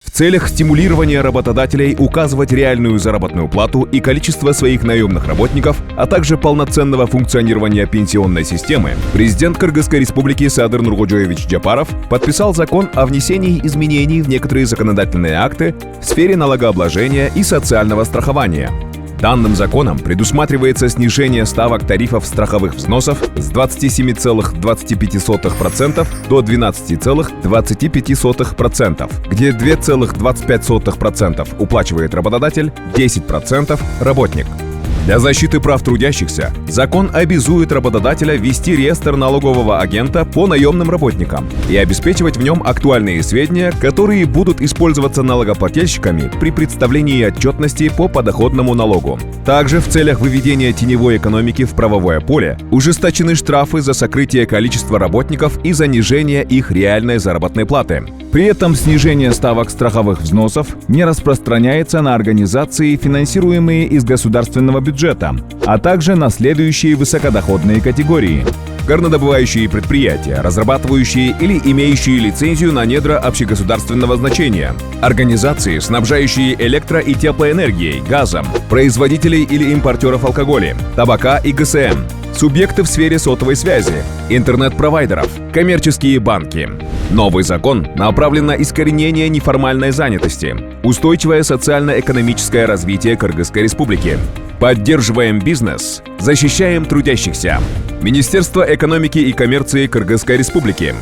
В целях стимулирования работодателей указывать реальную заработную плату и количество своих наемных работников, а также полноценного функционирования пенсионной системы, президент Кыргызской республики Садыр Нуркожоевич Жапаров подписал закон о внесении изменений в некоторые законодательные акты в сфере налогообложения и социального страхования. Данным законом предусматривается снижение ставок тарифов страховых взносов с 27,25% до 12,25%, где 2,25% уплачивает работодатель, 10% – работник. Для защиты прав трудящихся закон обязует работодателя вести реестр налогового агента по наемным работникам и обеспечивать в нем актуальные сведения, которые будут использоваться налогоплательщиками при представлении отчетности по подоходному налогу. Также в целях выведения теневой экономики в правовое поле ужесточены штрафы за сокрытие количества работников и занижение их реальной заработной платы. При этом снижение ставок страховых взносов не распространяется на организации, финансируемые из государственного бюджета, а также на следующие высокодоходные категории: горнодобывающие предприятия, разрабатывающие или имеющие лицензию на недра общегосударственного значения, организации, снабжающие электро- и теплоэнергией, газом, производителей или импортеров алкоголя, табака и ГСМ, субъекты в сфере сотовой связи, интернет-провайдеров, коммерческие банки. Новый закон направлен на искоренение неформальной занятости, устойчивое социально-экономическое развитие Кыргызской республики. Поддерживаем бизнес, защищаем трудящихся. Министерство экономики и коммерции Кыргызской республики.